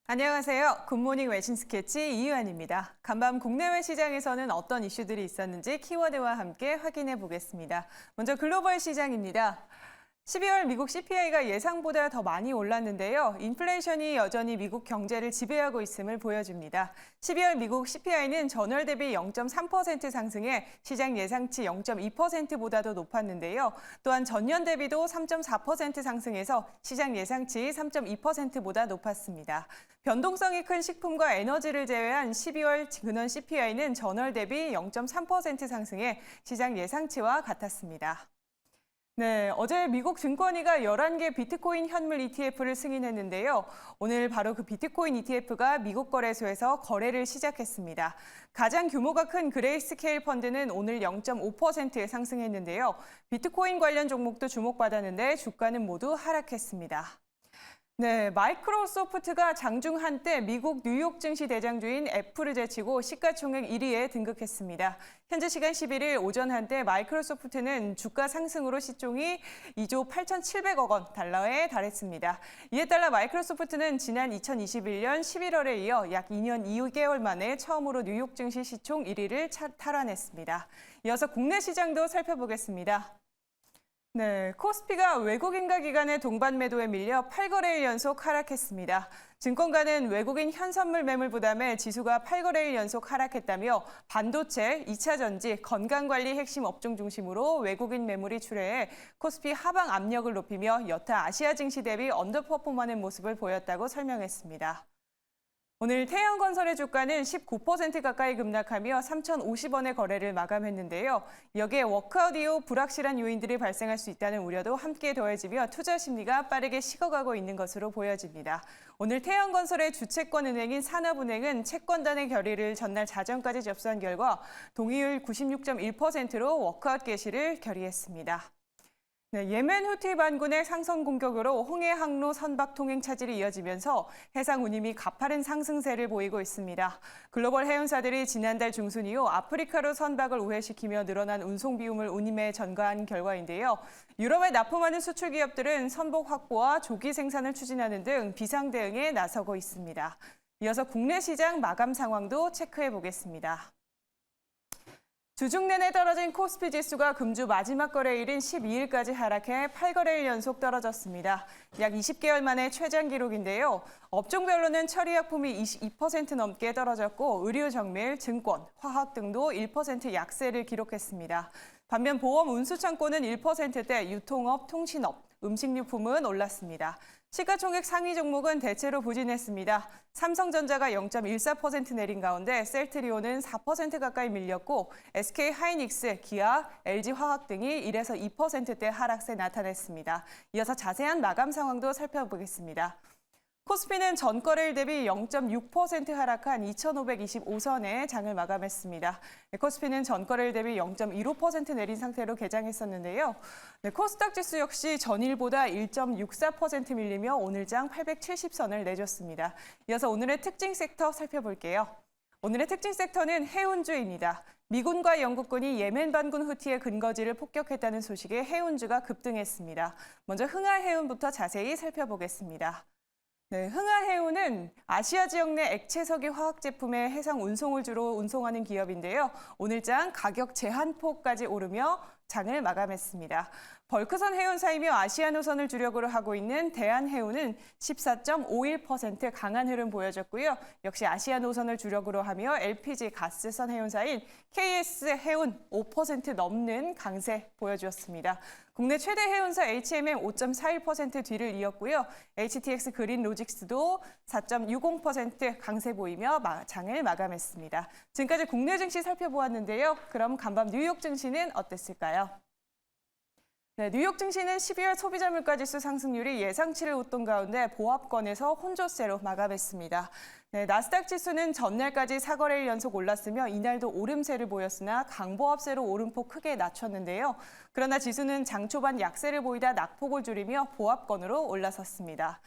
안녕하세요. 굿모닝 외신 스케치 이유한입니다. 간밤 국내외 시장에서는 어떤 이슈들이 있었는지 키워드와 함께 확인해 보겠습니다. 먼저 글로벌 시장입니다. 12월 미국 CPI가 예상보다 더 많이 올랐는데요. 인플레이션이 여전히 미국 경제를 지배하고 있음을 보여줍니다. 12월 미국 CPI는 전월 대비 0.3% 상승해 시장 예상치 0.2%보다도 높았는데요. 또한 전년 대비도 3.4% 상승해서 시장 예상치 3.2%보다 높았습니다. 변동성이 큰 식품과 에너지를 제외한 12월 근원 CPI는 전월 대비 0.3% 상승해 시장 예상치와 같았습니다. 네, 어제 미국 증권위가 11개 비트코인 현물 ETF를 승인했는데요. 오늘 바로 그 비트코인 ETF가 미국 거래소에서 거래를 시작했습니다. 가장 규모가 큰 그레이스케일 펀드는 오늘 0.5% 상승했는데요. 비트코인 관련 종목도 주목받았는데 주가는 모두 하락했습니다. 네, 마이크로소프트가 장중 한때 미국 뉴욕 증시 대장주인 애플을 제치고 시가총액 1위에 등극했습니다. 현지 시간 11일 오전 한때 마이크로소프트는 주가 상승으로 시총이 2조 8,700억 원 달러에 달했습니다. 이에 따라 마이크로소프트는 지난 2021년 11월에 이어 약 2년 2개월 만에 처음으로 뉴욕 증시 시총 1위를 탈환했습니다. 이어서 국내 시장도 살펴보겠습니다. 네, 코스피가 외국인가 기관의 동반 매도에 밀려 8거래일 연속 하락했습니다. 증권가는 외국인 현선물 매물 부담에 지수가 8거래일 연속 하락했다며 반도체, 2차 전지, 건강관리 핵심 업종 중심으로 외국인 매물이 출회해 코스피 하방 압력을 높이며 여타 아시아 증시 대비 언더퍼폼하는 모습을 보였다고 설명했습니다. 오늘 태양건설의 주가는 19% 가까이 급락하며 3,050원의 거래를 마감했는데요. 여기에 워크아웃 이후 불확실한 요인들이 발생할 수 있다는 우려도 함께 더해지며 투자 심리가 빠르게 식어가고 있는 것으로 보여집니다. 오늘 태양건설의 주채권 은행인 산업은행은 채권단의 결의를 전날 자정까지 접수한 결과 동의율 96.1%로 워크아웃 개시를 결의했습니다. 네, 예멘 후티 반군의 상선 공격으로 홍해 항로 선박 통행 차질이 이어지면서 해상 운임이 가파른 상승세를 보이고 있습니다. 글로벌 해운사들이 지난달 중순 이후 아프리카로 선박을 우회시키며 늘어난 운송 비용을 운임에 전가한 결과인데요. 유럽에 납품하는 수출 기업들은 선복 확보와 조기 생산을 추진하는 등 비상 대응에 나서고 있습니다. 이어서 국내 시장 마감 상황도 체크해 보겠습니다. 주중 내내 떨어진 코스피 지수가 금주 마지막 거래일인 12일까지 하락해 8거래일 연속 떨어졌습니다. 약 20개월 만에 최장 기록인데요. 업종별로는 처리약품이 22% 넘게 떨어졌고 의류 정밀, 증권, 화학 등도 1% 약세를 기록했습니다. 반면 보험, 운수창고는 1%대, 유통업, 통신업, 음식료품은 올랐습니다. 시가총액 상위 종목은 대체로 부진했습니다. 삼성전자가 0.14% 내린 가운데 셀트리온은 4% 가까이 밀렸고 SK하이닉스, 기아, LG화학 등이 1에서 2%대 하락세 나타냈습니다. 이어서 자세한 마감 상황도 살펴보겠습니다. 코스피는 전거래일 대비 0.6% 하락한 2,525선에 장을 마감했습니다. 코스피는 전거래일 대비 0.15% 내린 상태로 개장했었는데요. 코스닥 지수 역시 전일보다 1.64% 밀리며 오늘 장 870선을 내줬습니다. 이어서 오늘의 특징 섹터 살펴볼게요. 오늘의 특징 섹터는 해운주입니다. 미군과 영국군이 예멘 반군 후티의 근거지를 폭격했다는 소식에 해운주가 급등했습니다. 먼저 흥하해운부터 자세히 살펴보겠습니다. 네, 흥하해운은 아시아 지역 내 액체 석유 화학 제품의 해상 운송을 주로 운송하는 기업인데요. 오늘장 가격 제한폭까지 오르며 장을 마감했습니다. 벌크선 해운사이며 아시아 노선을 주력으로 하고 있는 대한해운은 14.51% 강한 흐름 보여줬고요. 역시 아시아 노선을 주력으로 하며 LPG 가스선 해운사인 KS해운 5% 넘는 강세 보여주었습니다. 국내 최대 해운사 HMM 5.41% 뒤를 이었고요. HTX 그린 로직스도 4.60% 강세 보이며 장을 마감했습니다. 지금까지 국내 증시 살펴보았는데요. 그럼 간밤 뉴욕 증시는 어땠을까요? 네, 뉴욕 증시는 12월 소비자 물가지수 상승률이 예상치를 웃돈 가운데 보합권에서 혼조세로 마감했습니다. 네, 나스닥 지수는 전날까지 4거래일 연속 올랐으며 이날도 오름세를 보였으나 강보합세로 오름폭 크게 낮췄는데요. 그러나 지수는 장 초반 약세를 보이다 낙폭을 줄이며 보합권으로 올라섰습니다.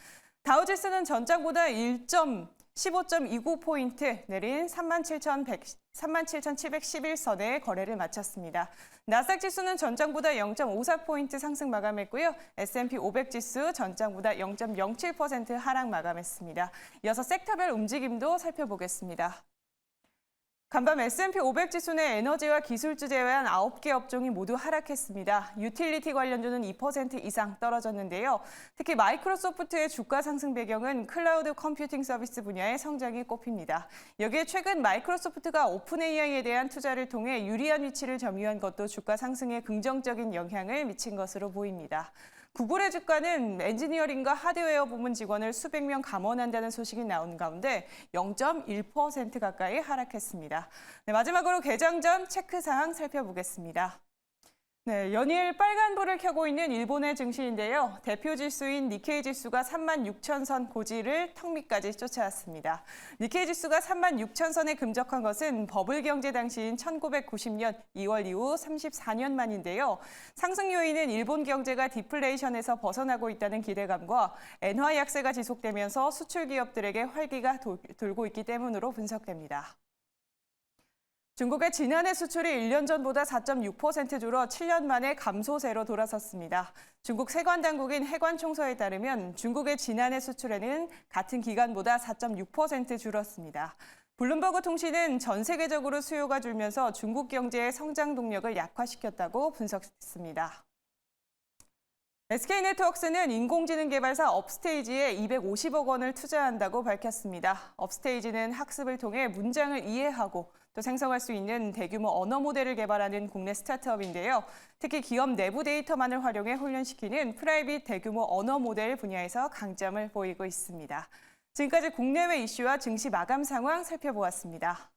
다우지수는 전장보다 15.29포인트 내린 37,711선에 거래를 마쳤습니다. 나스닥 지수는 전장보다 0.54포인트 상승 마감했고요. S&P 500 지수 전장보다 0.07% 하락 마감했습니다. 이어서 섹터별 움직임도 살펴보겠습니다. 간밤 S&P 500 지수는 에너지와 기술주 제외한 9개 업종이 모두 하락했습니다. 유틸리티 관련주는 2% 이상 떨어졌는데요. 특히 마이크로소프트의 주가 상승 배경은 클라우드 컴퓨팅 서비스 분야의 성장이 꼽힙니다. 여기에 최근 마이크로소프트가 오픈 AI에 대한 투자를 통해 유리한 위치를 점유한 것도 주가 상승에 긍정적인 영향을 미친 것으로 보입니다. 구글의 주가는 엔지니어링과 하드웨어 부문 직원을 수백 명 감원한다는 소식이 나온 가운데 0.1% 가까이 하락했습니다. 네, 마지막으로 개장 전 체크사항 살펴보겠습니다. 네, 연일 빨간불을 켜고 있는 일본의 증시인데요. 대표 지수인 니케이 지수가 36,000선 고지를 턱 밑까지 쫓아왔습니다. 니케이 지수가 36,000선에 금적한 것은 버블 경제 당시인 1990년 2월 이후 34년 만인데요. 상승 요인은 일본 경제가 디플레이션에서 벗어나고 있다는 기대감과 엔화 약세가 지속되면서 수출 기업들에게 활기가 돌고 있기 때문으로 분석됩니다. 중국의 지난해 수출이 1년 전보다 4.6% 줄어 7년 만에 감소세로 돌아섰습니다. 중국 세관 당국인 해관총서에 따르면 중국의 지난해 수출에는 같은 기간보다 4.6% 줄었습니다. 블룸버그 통신은 전 세계적으로 수요가 줄면서 중국 경제의 성장 동력을 약화시켰다고 분석했습니다. SK네트워크스는 인공지능 개발사 업스테이지에 250억 원을 투자한다고 밝혔습니다. 업스테이지는 학습을 통해 문장을 이해하고 또 생성할 수 있는 대규모 언어 모델을 개발하는 국내 스타트업인데요. 특히 기업 내부 데이터만을 활용해 훈련시키는 프라이빗 대규모 언어 모델 분야에서 강점을 보이고 있습니다. 지금까지 국내외 이슈와 증시 마감 상황 살펴보았습니다.